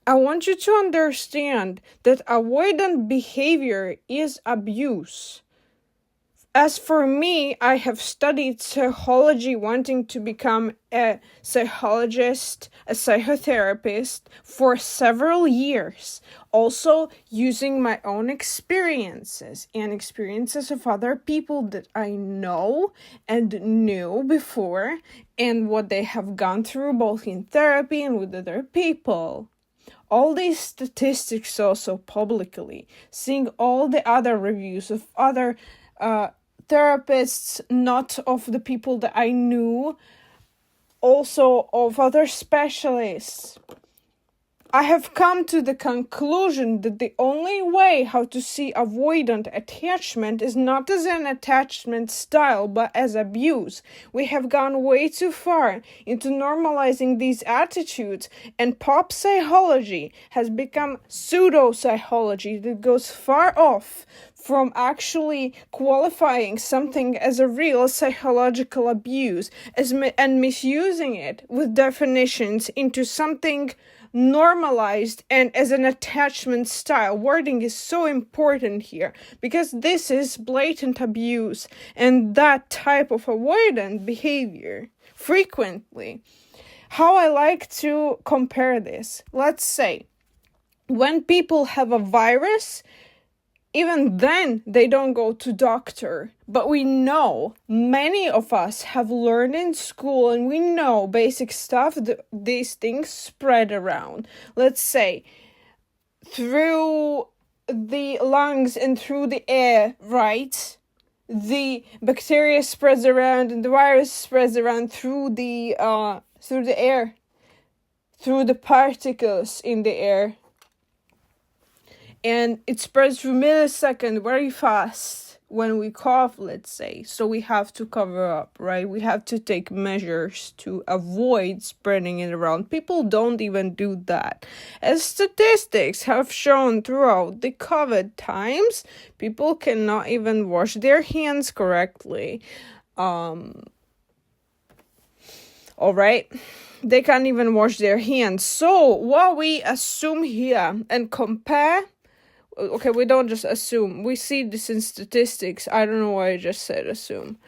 I want you to understand that avoidant behavior is abuse. As for me, I have studied psychology, wanting to become a psychologist, a psychotherapist for several years. Also using my own experiences and experiences of other people that I know and knew before, and what they have gone through both in therapy and with other people. All these statistics also publicly, seeing all the other reviews of other therapists, not of the people that I knew, also of other specialists. I have come to the conclusion that the only way how to see avoidant attachment is not as an attachment style, but as abuse. We have gone way too far into normalizing these attitudes, and pop psychology has become pseudo-psychology that goes far off from actually qualifying something as a real psychological abuse and misusing it with definitions into something normalized and as an attachment style. Wording is so important here because this is blatant abuse and that type of avoidant behavior frequently. How I like to compare this, let's say when people have a virus, even then they don't go to doctor, but we know many of us have learned in school and we know basic stuff that these things spread around. Let's say through the lungs and through the air, right? The bacteria spreads around and the virus spreads around through the air, through the particles in the air. And it spreads through millisecond very fast when we cough, let's say. So we have to cover up, right? We have to take measures to avoid spreading it around. People don't even do that. As statistics have shown throughout the COVID times, people cannot even wash their hands correctly. All right? They can't even wash their hands. So what we assume here and compare, okay, we don't just assume. We see this in statistics. I don't know why I just said assume.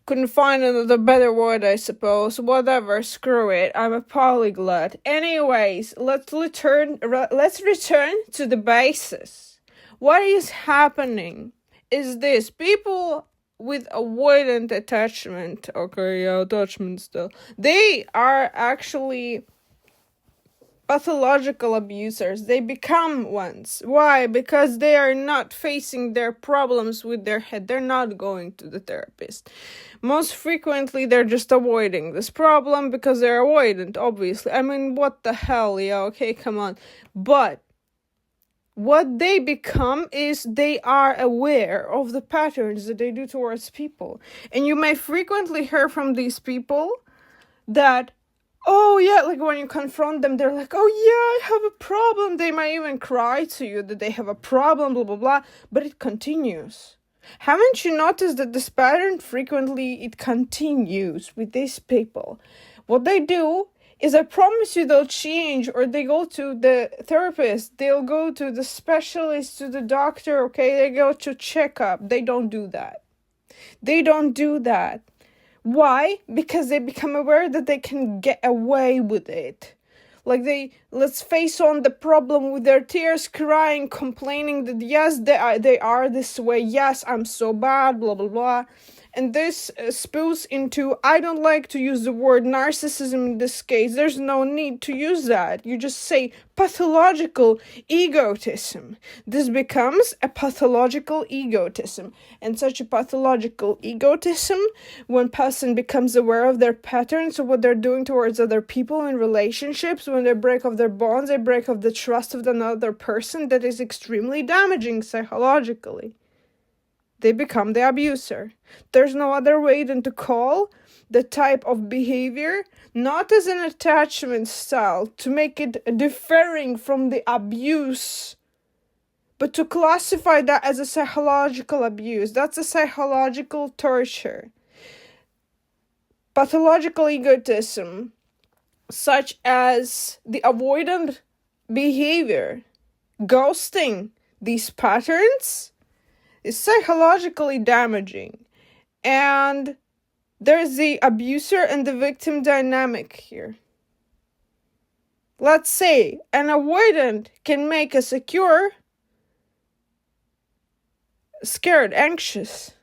Couldn't find another better word, I suppose. Whatever, screw it. I'm a polyglot. Anyways, let's return to the basis. What is happening is this. People with avoidant attachment, attachment still, they are actually pathological abusers. They become ones. Why? Because they are not facing their problems with their head. They're not going to the therapist. Most frequently, they're just avoiding this problem because they're avoidant, obviously. I mean, what the hell, okay, come on. But what they become is they are aware of the patterns that they do towards people. And you may frequently hear from these people that, oh yeah, like when you confront them, they're like, oh yeah, I have a problem. They might even cry to you that they have a problem, blah, blah, blah, but it continues. Haven't you noticed that this pattern frequently, it continues with these people? What they do is, I promise you they'll change, or they go to the therapist, they'll go to the specialist, to the doctor, okay, they go to checkup. They don't do that. They don't do that. Why? Because they become aware that they can get away with it. Like let's face on the problem with their tears, crying, complaining that yes, they are this way. Yes, I'm so bad, blah, blah, blah. And this spills into, I don't like to use the word narcissism in this case. There's no need to use that. You just say pathological egotism. This becomes a pathological egotism. And such a pathological egotism, when person becomes aware of their patterns of what they're doing towards other people in relationships, when they break off their bonds, they break off the trust of another person, that is extremely damaging psychologically. They become the abuser. There's no other way than to call the type of behavior not as an attachment style, to make it differing from the abuse, but to classify that as a psychological abuse. That's a psychological torture. Pathological egotism, such as the avoidant behavior, ghosting, these patterns is psychologically damaging. And there's the abuser and the victim dynamic here. Let's say an avoidant can make a secure, scared, anxious.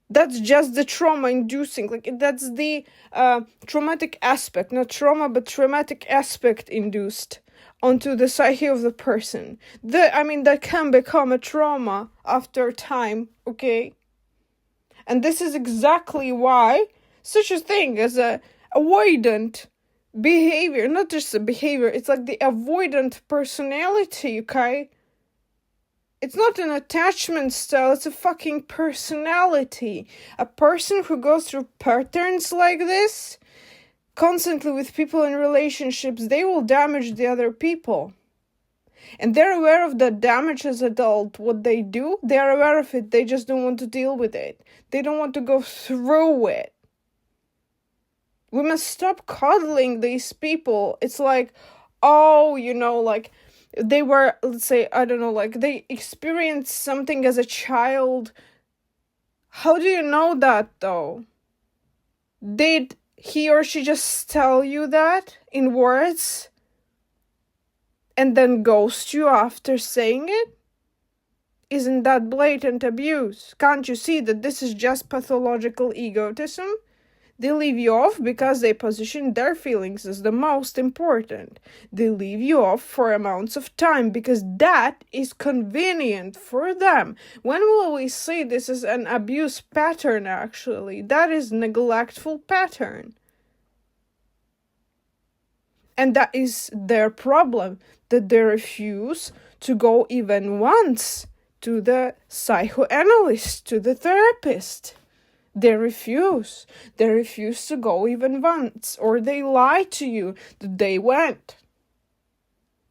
That's just the trauma-inducing. Like, that's the traumatic aspect. Not trauma, but traumatic aspect induced onto the psyche of the person. That can become a trauma after time, okay? And this is exactly why such a thing as a avoidant behavior, not just a behavior, it's like the avoidant personality, okay? It's not an attachment style, it's a fucking personality. A person who goes through patterns like this, constantly with people in relationships, they will damage the other people. And they're aware of the damage as adult. What they do, they're aware of it, they just don't want to deal with it. They don't want to go through it. We must stop coddling these people. It's like, they were, let's say, they experienced something as a child. How do you know that, though? Did he or she just tell you that in words and then ghost you after saying it? Isn't that blatant abuse? Can't you see that this is just pathological egotism? They leave you off because they position their feelings as the most important. They leave you off for amounts of time because that is convenient for them. When will we see this as an abuse pattern, actually? That is neglectful pattern. And that is their problem, that they refuse to go even once to the psychoanalyst, to the therapist. They refuse. They refuse to go even once, or they lie to you that they went.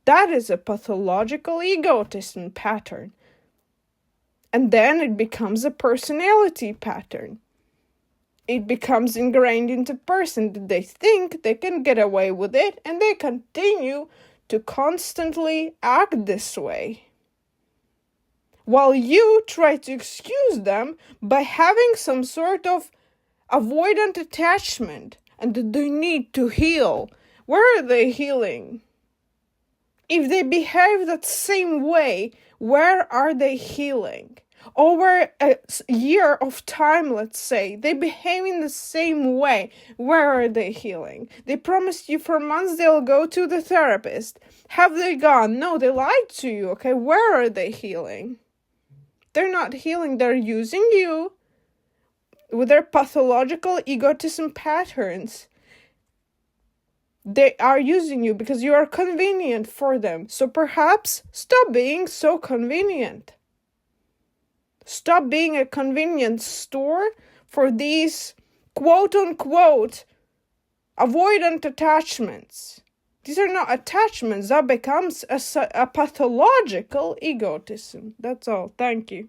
That is a pathological egotism pattern. And then it becomes a personality pattern. It becomes ingrained into person that they think they can get away with it, and they continue to constantly act this way. While you try to excuse them by having some sort of avoidant attachment and that they need to heal. Where are they healing? If they behave that same way, where are they healing? Over a year of time, let's say, they behave in the same way. Where are they healing? They promised you for months they'll go to the therapist. Have they gone? No, they lied to you, okay? Where are they healing? They're not healing, they're using you with their pathological egotism patterns. They are using you because you are convenient for them. So perhaps stop being so convenient. Stop being a convenience store for these quote-unquote avoidant attachments. These are not attachments. That becomes a pathological egotism. That's all. Thank you.